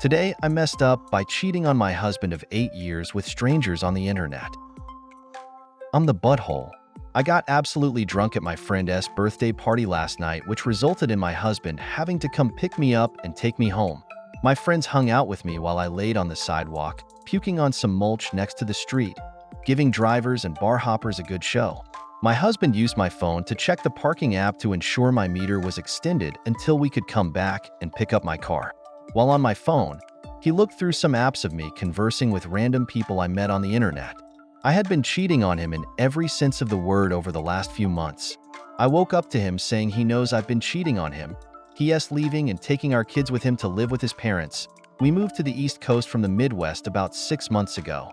Today, I messed up by cheating on my husband of 8 years with strangers on the internet. I'm the butthole. I got absolutely drunk at my friend's birthday party last night, which resulted in my husband having to come pick me up and take me home. My friends hung out with me while I laid on the sidewalk, puking on some mulch next to the street, giving drivers and bar hoppers a good show. My husband used my phone to check the parking app to ensure my meter was extended until we could come back and pick up my car. While on my phone, he looked through some apps of me conversing with random people I met on the internet. I had been cheating on him in every sense of the word over the last few months. I woke up to him saying he knows I've been cheating on him. He's leaving and taking our kids with him to live with his parents. We moved to the East Coast from the Midwest about 6 months ago,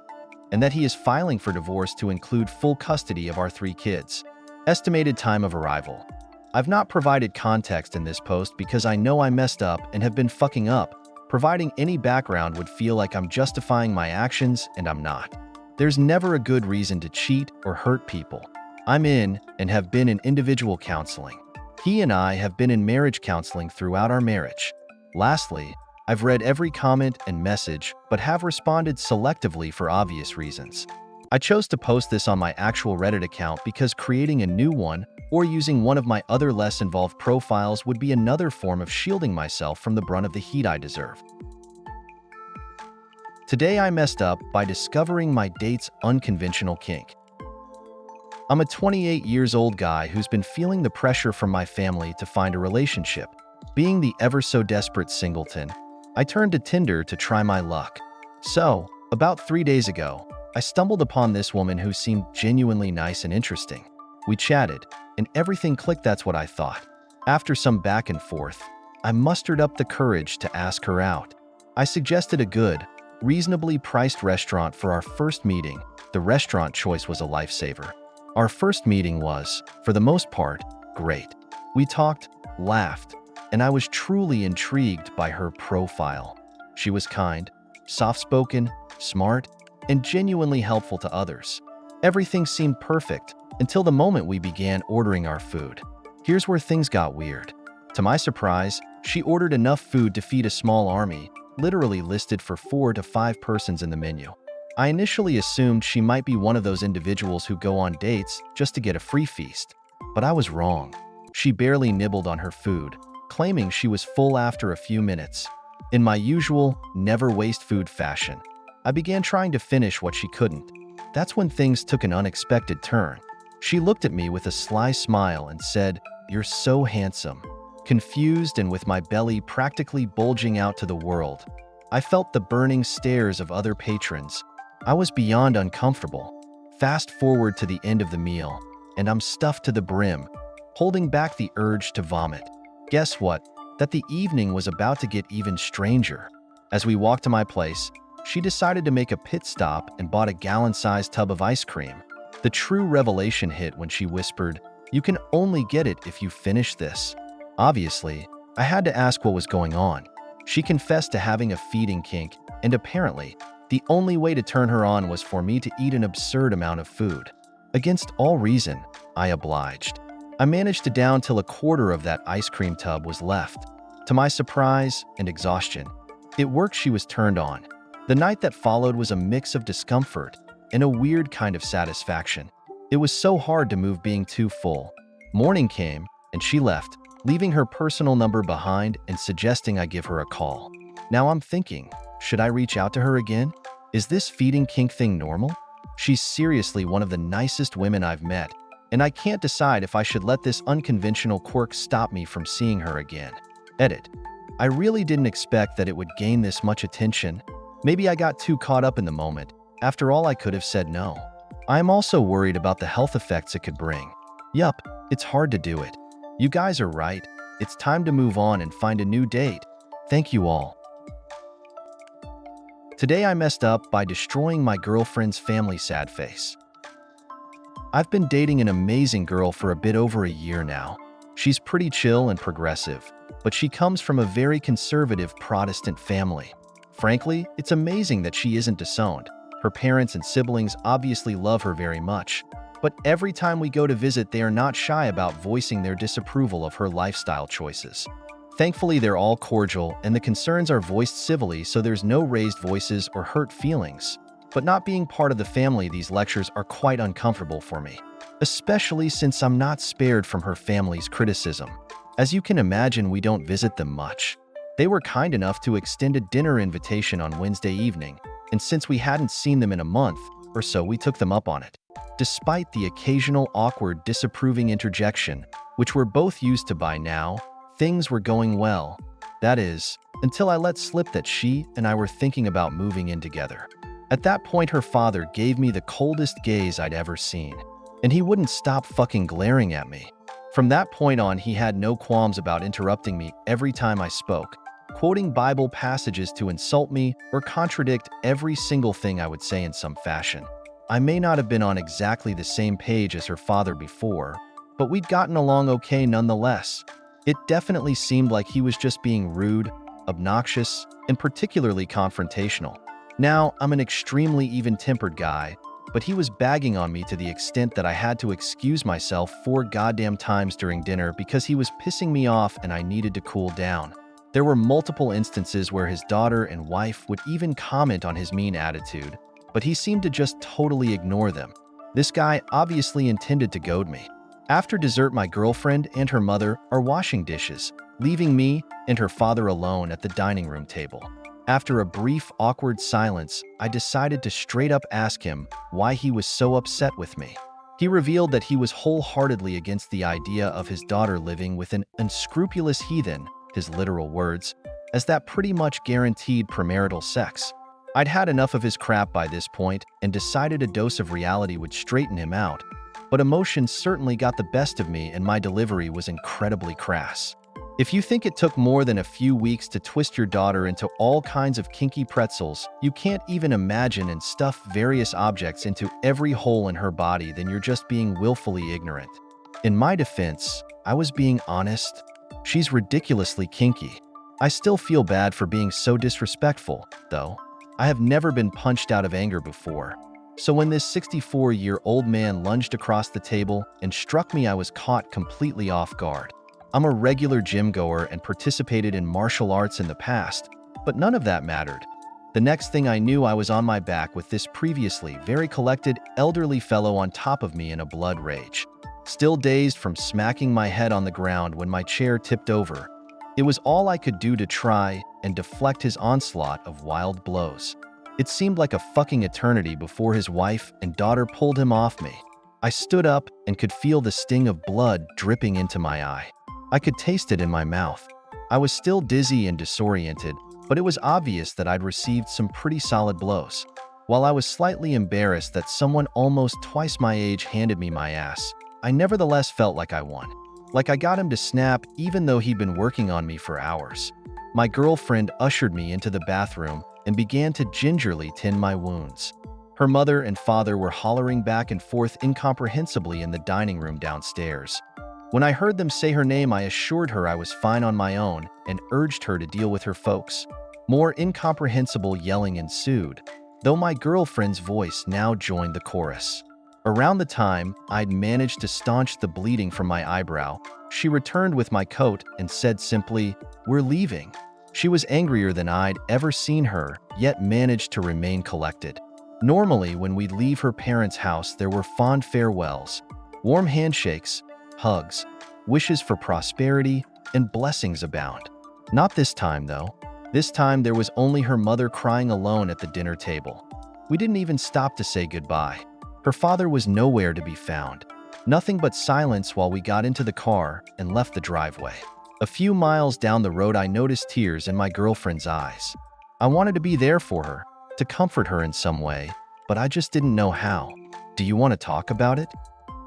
and that he is filing for divorce to include full custody of our 3 kids. Estimated time of arrival. I've not provided context in this post because I know I messed up and have been fucking up. Providing any background would feel like I'm justifying my actions, and I'm not. There's never a good reason to cheat or hurt people. I'm in and have been in individual counseling. He and I have been in marriage counseling throughout our marriage. Lastly, I've read every comment and message, but have responded selectively for obvious reasons. I chose to post this on my actual Reddit account because creating a new one or using one of my other less involved profiles would be another form of shielding myself from the brunt of the heat I deserve. Today I messed up by discovering my date's unconventional kink. I'm a 28 years old guy who's been feeling the pressure from my family to find a relationship. Being the ever so desperate singleton, I turned to Tinder to try my luck. So, about 3 days ago, I stumbled upon this woman who seemed genuinely nice and interesting. We chatted, and everything clicked. That's what I thought. After some back and forth, I mustered up the courage to ask her out. I suggested a good, reasonably priced restaurant for our first meeting. The restaurant choice was a lifesaver. Our first meeting was, for the most part, great. We talked, laughed, and I was truly intrigued by her profile. She was kind, soft-spoken, smart, and genuinely helpful to others. Everything seemed perfect until the moment we began ordering our food. Here's where things got weird. To my surprise, she ordered enough food to feed a small army, literally listed for 4 to 5 persons in the menu. I initially assumed she might be one of those individuals who go on dates just to get a free feast, but I was wrong. She barely nibbled on her food, claiming she was full after a few minutes. In my usual, never waste food fashion, I began trying to finish what she couldn't. That's when things took an unexpected turn. She looked at me with a sly smile and said, "You're so handsome." Confused and with my belly practically bulging out to the world, I felt the burning stares of other patrons. I was beyond uncomfortable. Fast forward to the end of the meal, and I'm stuffed to the brim, holding back the urge to vomit. Guess what? That the evening was about to get even stranger. As we walked to my place, she decided to make a pit stop and bought a gallon-sized tub of ice cream. The true revelation hit when she whispered, "You can only get it if you finish this." Obviously, I had to ask what was going on. She confessed to having a feeding kink, and apparently, the only way to turn her on was for me to eat an absurd amount of food. Against all reason, I obliged. I managed to down till a quarter of that ice cream tub was left. To my surprise and exhaustion, it worked. She was turned on. The night that followed was a mix of discomfort and a weird kind of satisfaction. It was so hard to move being too full. Morning came, and she left, leaving her personal number behind and suggesting I give her a call. Now I'm thinking, should I reach out to her again? Is this feeding kink thing normal? She's seriously one of the nicest women I've met, and I can't decide if I should let this unconventional quirk stop me from seeing her again. Edit. I really didn't expect that it would gain this much attention. Maybe I got too caught up in the moment. After all, I could have said no. I am also worried about the health effects it could bring. Yup, it's hard to do it. You guys are right. It's time to move on and find a new date. Thank you all. Today I messed up by destroying my girlfriend's family. Sad face. I've been dating an amazing girl for a bit over a year now. She's pretty chill and progressive, but she comes from a very conservative Protestant family. Frankly, it's amazing that she isn't disowned. Her parents and siblings obviously love her very much, but every time we go to visit, they are not shy about voicing their disapproval of her lifestyle choices. Thankfully, they're all cordial and the concerns are voiced civilly, so there's no raised voices or hurt feelings. But not being part of the family, these lectures are quite uncomfortable for me, especially since I'm not spared from her family's criticism. As you can imagine, we don't visit them much. They were kind enough to extend a dinner invitation on Wednesday evening, and since we hadn't seen them in a month or so, we took them up on it. Despite the occasional awkward, disapproving interjection, which we're both used to by now, things were going well. That is, until I let slip that she and I were thinking about moving in together. At that point, her father gave me the coldest gaze I'd ever seen, and he wouldn't stop fucking glaring at me. From that point on, he had no qualms about interrupting me every time I spoke, quoting Bible passages to insult me or contradict every single thing I would say in some fashion. I may not have been on exactly the same page as her father before, but we'd gotten along okay nonetheless. It definitely seemed like he was just being rude, obnoxious, and particularly confrontational. Now, I'm an extremely even-tempered guy, but he was bagging on me to the extent that I had to excuse myself 4 goddamn times during dinner because he was pissing me off and I needed to cool down. There were multiple instances where his daughter and wife would even comment on his mean attitude, but he seemed to just totally ignore them. This guy obviously intended to goad me. After dessert, my girlfriend and her mother are washing dishes, leaving me and her father alone at the dining room table. After a brief, awkward silence, I decided to straight up ask him why he was so upset with me. He revealed that he was wholeheartedly against the idea of his daughter living with an unscrupulous heathen, his literal words, as that pretty much guaranteed premarital sex. I'd had enough of his crap by this point and decided a dose of reality would straighten him out, but emotions certainly got the best of me and my delivery was incredibly crass. If you think it took more than a few weeks to twist your daughter into all kinds of kinky pretzels you can't even imagine and stuff various objects into every hole in her body, then you're just being willfully ignorant. In my defense, I was being honest. She's ridiculously kinky. I still feel bad for being so disrespectful, though. I have never been punched out of anger before. So when this 64-year-old man lunged across the table and struck me, I was caught completely off guard. I'm a regular gym goer and participated in martial arts in the past, but none of that mattered. The next thing I knew, I was on my back with this previously very collected, elderly fellow on top of me in a blood rage. Still dazed from smacking my head on the ground when my chair tipped over, it was all I could do to try and deflect his onslaught of wild blows. It seemed like a fucking eternity before his wife and daughter pulled him off me. I stood up and could feel the sting of blood dripping into my eye. I could taste it in my mouth. I was still dizzy and disoriented, but it was obvious that I'd received some pretty solid blows. While I was slightly embarrassed that someone almost twice my age handed me my ass, I nevertheless felt like I won. Like I got him to snap even though he'd been working on me for hours. My girlfriend ushered me into the bathroom and began to gingerly tend my wounds. Her mother and father were hollering back and forth incomprehensibly in the dining room downstairs. When I heard them say her name, I assured her I was fine on my own and urged her to deal with her folks. More incomprehensible yelling ensued, though my girlfriend's voice now joined the chorus. Around the time I'd managed to staunch the bleeding from my eyebrow, she returned with my coat and said simply, "We're leaving." She was angrier than I'd ever seen her, yet managed to remain collected. Normally, when we'd leave her parents' house, there were fond farewells, warm handshakes, hugs, wishes for prosperity, and blessings abound. Not this time, though. This time, there was only her mother crying alone at the dinner table. We didn't even stop to say goodbye. Her father was nowhere to be found. Nothing but silence while we got into the car and left the driveway. A few miles down the road, I noticed tears in my girlfriend's eyes. I wanted to be there for her, to comfort her in some way, but I just didn't know how. "Do you want to talk about it?"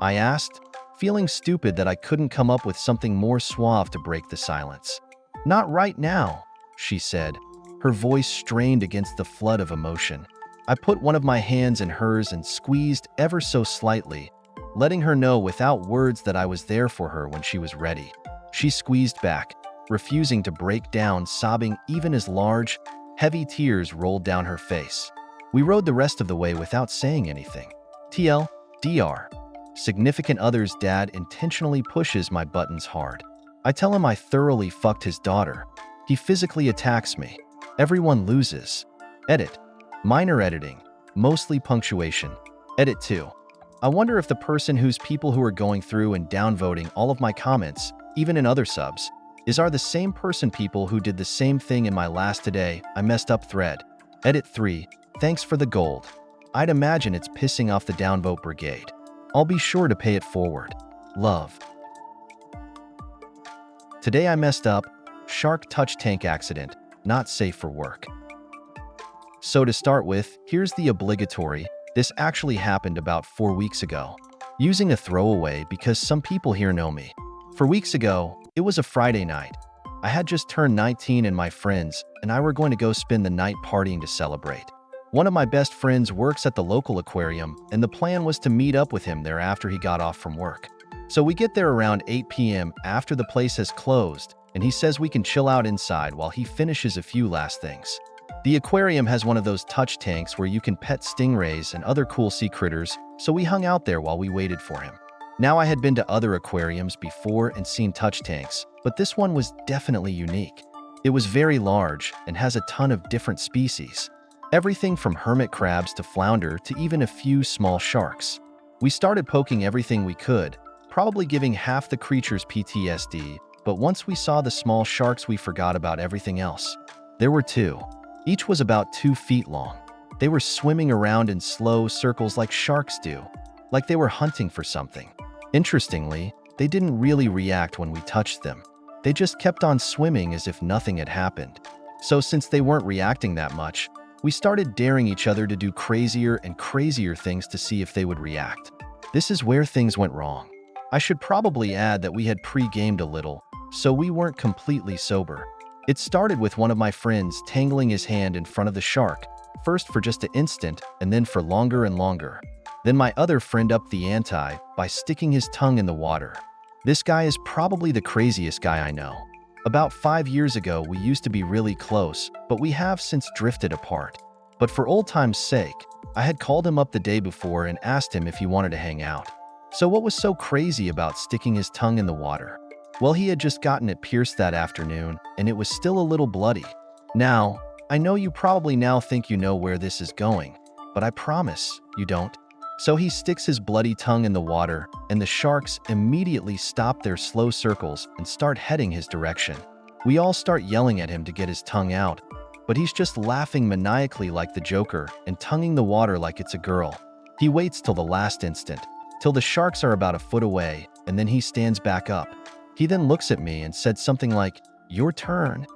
I asked, feeling stupid that I couldn't come up with something more suave to break the silence. "Not right now," she said, her voice strained against the flood of emotion. I put one of my hands in hers and squeezed ever so slightly, letting her know without words that I was there for her when she was ready. She squeezed back, refusing to break down, sobbing even as large, heavy tears rolled down her face. We rode the rest of the way without saying anything. TL, DR. Significant other's dad intentionally pushes my buttons hard. I tell him I thoroughly fucked his daughter. He physically attacks me. Everyone loses. Edit. Minor editing. Mostly punctuation. Edit 2. I wonder if the person whose people who are going through and downvoting all of my comments, even in other subs, are the same person people who did the same thing in my last today I messed up thread. Edit 3. Thanks for the gold. I'd imagine it's pissing off the downvote brigade. I'll be sure to pay it forward. Love. Today I messed up. Shark touch tank accident. Not safe for work. So to start with, here's the obligatory. This actually happened about 4 weeks ago. Using a throwaway because some people here know me. 4 weeks ago, it was a Friday night. I had just turned 19 and my friends and I were going to go spend the night partying to celebrate. One of my best friends works at the local aquarium and the plan was to meet up with him there after he got off from work. So we get there around 8 p.m. after the place has closed and he says we can chill out inside while he finishes a few last things. The aquarium has one of those touch tanks where you can pet stingrays and other cool sea critters, so we hung out there while we waited for him. Now I had been to other aquariums before and seen touch tanks, but this one was definitely unique. It was very large and has a ton of different species. Everything from hermit crabs to flounder to even a few small sharks. We started poking everything we could, probably giving half the creatures PTSD, but once we saw the small sharks we forgot about everything else. There were 2. Each was about 2 feet long. They were swimming around in slow circles like sharks do, like they were hunting for something. Interestingly, they didn't really react when we touched them. They just kept on swimming as if nothing had happened. So since they weren't reacting that much, we started daring each other to do crazier and crazier things to see if they would react. This is where things went wrong. I should probably add that we had pre-gamed a little, so we weren't completely sober. It started with one of my friends tangling his hand in front of the shark, first for just an instant and then for longer and longer. Then my other friend upped the ante by sticking his tongue in the water. This guy is probably the craziest guy I know. About 5 years ago, we used to be really close, but we have since drifted apart. But for old time's sake, I had called him up the day before and asked him if he wanted to hang out. So what was so crazy about sticking his tongue in the water? Well, he had just gotten it pierced that afternoon, and it was still a little bloody. Now, I know you probably now think you know where this is going, but I promise you don't. So he sticks his bloody tongue in the water, and the sharks immediately stop their slow circles and start heading his direction. We all start yelling at him to get his tongue out, but he's just laughing maniacally like the Joker and tonguing the water like it's a girl. He waits till the last instant, till the sharks are about a foot away, and then he stands back up. He then looks at me and said something like, "Your turn."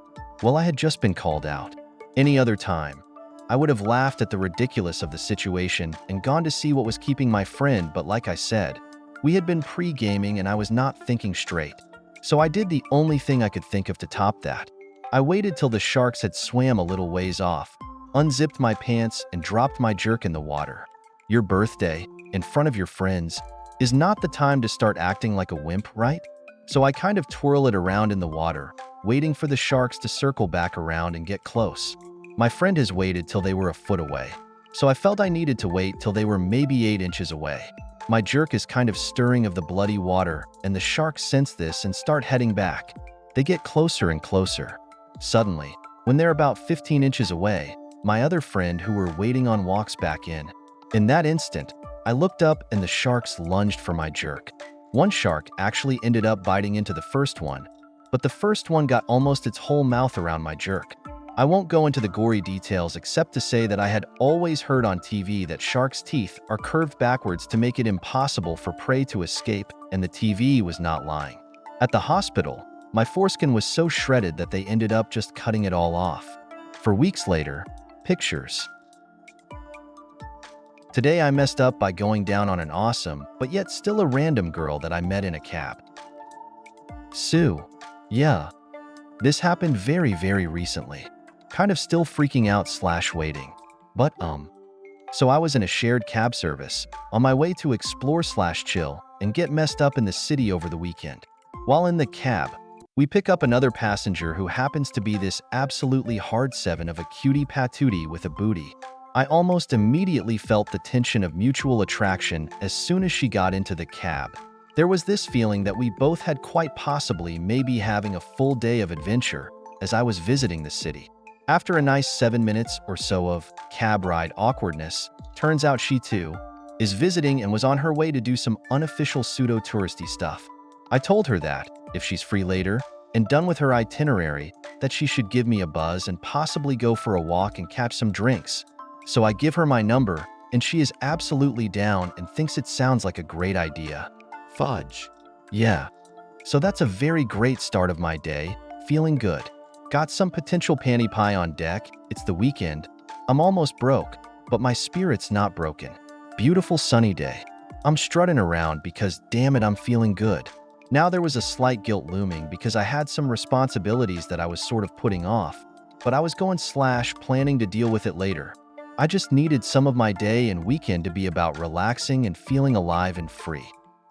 Well, I had just been called out. Any other time, I would have laughed at the ridiculous of the situation and gone to see what was keeping my friend, but like I said, we had been pre-gaming and I was not thinking straight. So I did the only thing I could think of to top that. I waited till the sharks had swam a little ways off, unzipped my pants and dropped my jerk in the water. Your birthday, in front of your friends, is not the time to start acting like a wimp, right? So I kind of twirl it around in the water, waiting for the sharks to circle back around and get close. My friend has waited till they were a foot away, so I felt I needed to wait till they were maybe 8 inches away. My jerk is kind of stirring of the bloody water, and the sharks sense this and start heading back. They get closer and closer. Suddenly, when they're about 15 inches away, my other friend who were waiting on walks back in. In that instant, I looked up and the sharks lunged for my jerk. One shark actually ended up biting into the first one, but the first one got almost its whole mouth around my jerk. I won't go into the gory details except to say that I had always heard on TV that sharks' teeth are curved backwards to make it impossible for prey to escape, and the TV was not lying. At the hospital, my foreskin was so shredded that they ended up just cutting it all off. For weeks later, pictures. Today I messed up by going down on an awesome, but yet still a random girl that I met in a cab. Sue. Yeah. This happened very, very recently. Kind of still freaking out / waiting. But, So I was in a shared cab service, on my way to explore / chill, and get messed up in the city over the weekend. While in the cab, we pick up another passenger who happens to be this absolutely hard 7 of a cutie patootie with a booty. I almost immediately felt the tension of mutual attraction as soon as she got into the cab. There was this feeling that we both had quite possibly maybe having a full day of adventure as I was visiting the city. After a nice 7 minutes or so of cab ride awkwardness, turns out she too is visiting and was on her way to do some unofficial pseudo-touristy stuff. I told her that, if she's free later and done with her itinerary, that she should give me a buzz and possibly go for a walk and catch some drinks. So I give her my number, and she is absolutely down and thinks it sounds like a great idea. Fudge. Yeah. So that's a very great start of my day, feeling good. Got some potential panty pie on deck, it's the weekend. I'm almost broke, but my spirit's not broken. Beautiful sunny day. I'm strutting around because damn it, I'm feeling good. Now there was a slight guilt looming because I had some responsibilities that I was sort of putting off, but I was planning to deal with it later. I just needed some of my day and weekend to be about relaxing and feeling alive and free.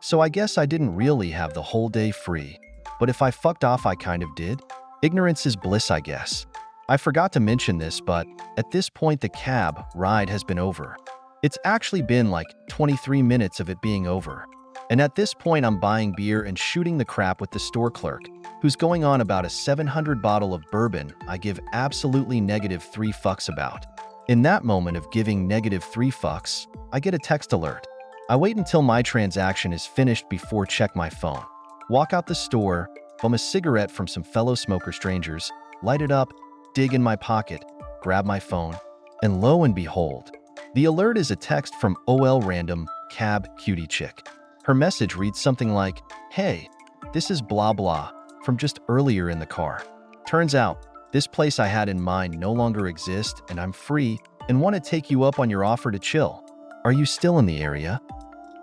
So I guess I didn't really have the whole day free, but if I fucked off, I kind of did. Ignorance is bliss, I guess. I forgot to mention this, but at this point the cab ride has been over. It's actually been like 23 minutes of it being over. And at this point I'm buying beer and shooting the crap with the store clerk, who's going on about a 700 bottle of bourbon I give absolutely -3 fucks about. In that moment of giving -3 fucks, I get a text alert. I wait until my transaction is finished before check my phone. Walk out the store, bum a cigarette from some fellow smoker strangers, light it up, dig in my pocket, grab my phone, and lo and behold, the alert is a text from OL random cab cutie chick. Her message reads something like, "Hey, this is blah blah from just earlier in the car. Turns out, this place I had in mind no longer exists and I'm free and want to take you up on your offer to chill. Are you still in the area?"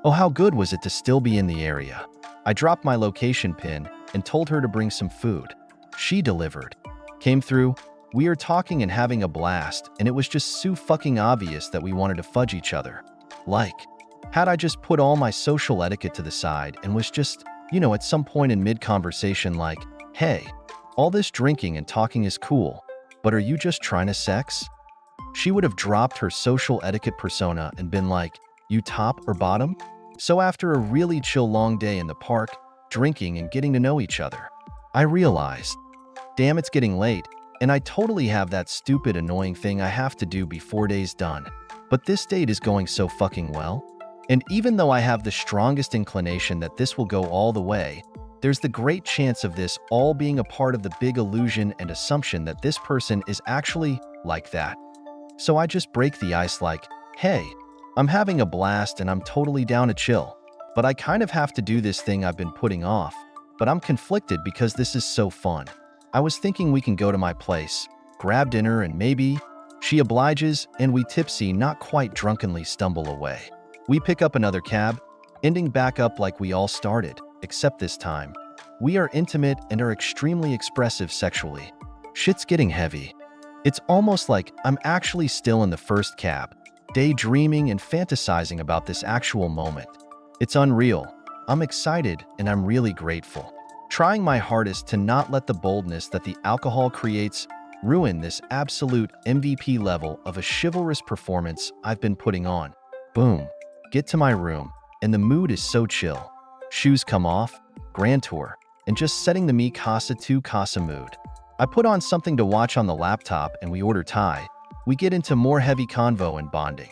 Oh, how good was it to still be in the area? I dropped my location pin and told her to bring some food. She delivered. Came through, we are talking and having a blast, and it was just so fucking obvious that we wanted to fudge each other. Like, had I just put all my social etiquette to the side and was just, at some point in mid-conversation like, "Hey, all this drinking and talking is cool, but are you just trying to sex?" She would have dropped her social etiquette persona and been like, "You top or bottom?" So after a really chill long day in the park, drinking and getting to know each other, I realized, damn, it's getting late, and I totally have that stupid annoying thing I have to do before day's done. But this date is going so fucking well. And even though I have the strongest inclination that this will go all the way, there's the great chance of this all being a part of the big illusion and assumption that this person is actually like that. So I just break the ice like, "Hey, I'm having a blast and I'm totally down to chill, but I kind of have to do this thing I've been putting off, but I'm conflicted because this is so fun. I was thinking we can go to my place, grab dinner and maybe..." She obliges and we tipsy, not quite drunkenly stumble away. We pick up another cab, ending back up like we all started, except this time, we are intimate and are extremely expressive sexually. Shit's getting heavy. It's almost like I'm actually still in the first cab, daydreaming and fantasizing about this actual moment. It's unreal. I'm excited and I'm really grateful. Trying my hardest to not let the boldness that the alcohol creates ruin this absolute MVP level of a chivalrous performance I've been putting on. Boom. Get to my room, and the mood is so chill. Shoes come off, grand tour, and just setting the mi casa tu casa mood. I put on something to watch on the laptop and we order Thai. We get into more heavy convo and bonding.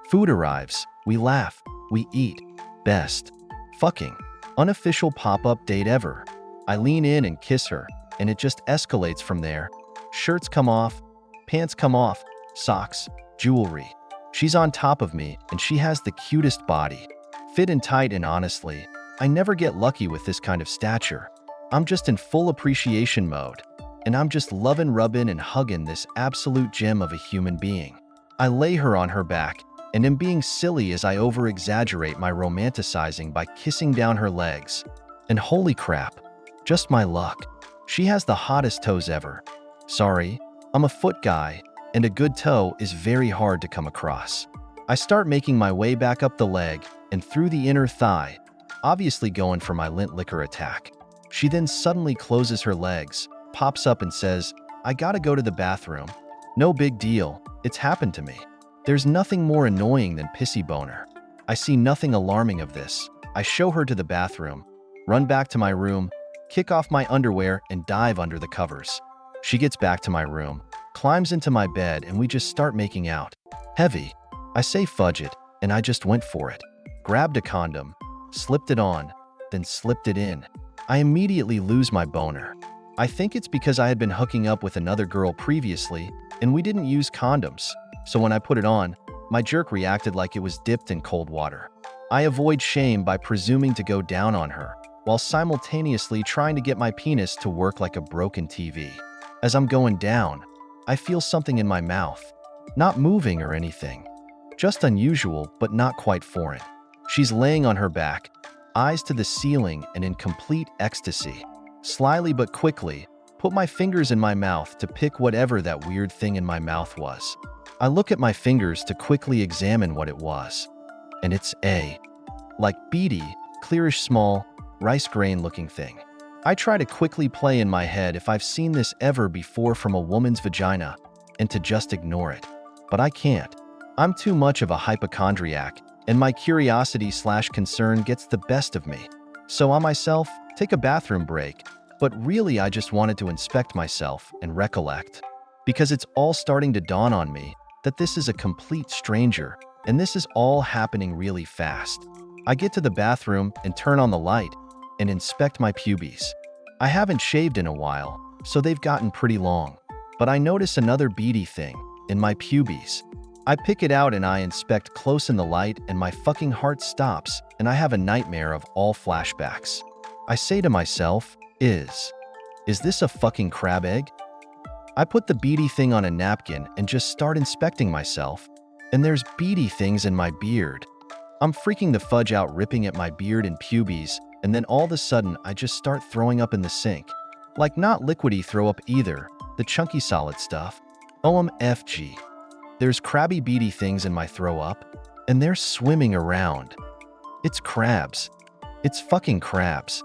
Food arrives, we laugh, we eat. Best. Fucking. Unofficial pop-up date ever. I lean in and kiss her, and it just escalates from there. Shirts come off, pants come off, socks, jewelry. She's on top of me, and she has the cutest body. Fit and tight, and honestly, I never get lucky with this kind of stature. I'm just in full appreciation mode, and I'm just lovin', rubbin', and hugging this absolute gem of a human being. I lay her on her back, and am being silly as I over-exaggerate my romanticizing by kissing down her legs. And holy crap, just my luck. She has the hottest toes ever. Sorry, I'm a foot guy, and a good toe is very hard to come across. I start making my way back up the leg and through the inner thigh, obviously going for my lint liquor attack. She then suddenly closes her legs, pops up and says, "I gotta go to the bathroom." No big deal, it's happened to me. There's nothing more annoying than pissy boner. I see nothing alarming of this. I show her to the bathroom, run back to my room, kick off my underwear, and dive under the covers. She gets back to my room, climbs into my bed, and we just start making out. Heavy. I say fudge it, and I just went for it. Grabbed a condom, slipped it on, then slipped it in. I immediately lose my boner. I think it's because I had been hooking up with another girl previously, and we didn't use condoms, so when I put it on, my jerk reacted like it was dipped in cold water. I avoid shame by presuming to go down on her, while simultaneously trying to get my penis to work like a broken TV. As I'm going down, I feel something in my mouth. Not moving or anything. Just unusual, but not quite foreign. She's laying on her back, eyes to the ceiling and in complete ecstasy. Slyly but quickly, put my fingers in my mouth to pick whatever that weird thing in my mouth was. I look at my fingers to quickly examine what it was. And it's like beady, clearish small, rice grain looking thing. I try to quickly play in my head if I've seen this ever before from a woman's vagina and to just ignore it. But I can't. I'm too much of a hypochondriac, and my curiosity/concern gets the best of me. So I myself take a bathroom break, but really I just wanted to inspect myself and recollect. Because it's all starting to dawn on me that this is a complete stranger, and this is all happening really fast. I get to the bathroom and turn on the light and inspect my pubes. I haven't shaved in a while, so they've gotten pretty long. But I notice another beady thing in my pubes. I pick it out and I inspect close in the light, and my fucking heart stops and I have a nightmare of all flashbacks. I say to myself, is this a fucking crab egg? I put the beady thing on a napkin and just start inspecting myself, and there's beady things in my beard. I'm freaking the fudge out, ripping at my beard and pubes, and then all of a sudden I just start throwing up in the sink. Like not liquidy throw up either, the chunky solid stuff. OMFG. There's crabby beady things in my throw up, and they're swimming around. It's crabs. It's fucking crabs.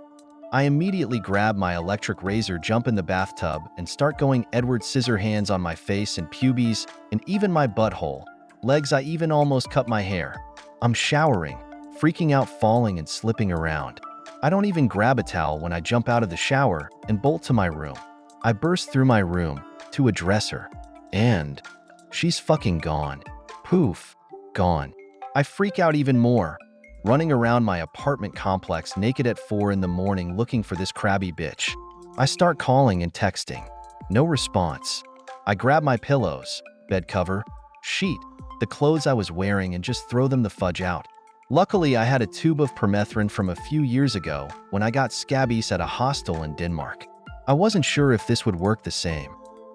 I immediately grab my electric razor, jump in the bathtub, and start going Edward Scissorhands on my face and pubes and even my butthole. Legs, I even almost cut my hair. I'm showering, freaking out, falling and slipping around. I don't even grab a towel when I jump out of the shower and bolt to my room. I burst through my room to address her, and she's fucking gone. Poof, gone. I freak out even more, running around my apartment complex naked at 4 in the morning looking for this crabby bitch. I start calling and texting. No response. I grab my pillows, bed cover, sheet, the clothes I was wearing, and just throw them the fudge out. Luckily, I had a tube of permethrin from a few years ago when I got scabies at a hostel in Denmark. I wasn't sure if this would work the same.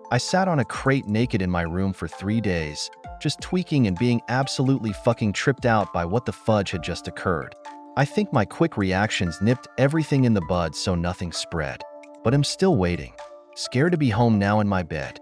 I sat on a crate naked in my room for 3 days, just tweaking and being absolutely fucking tripped out by what the fudge had just occurred. I think my quick reactions nipped everything in the bud so nothing spread. But I'm still waiting, scared to be home now in my bed.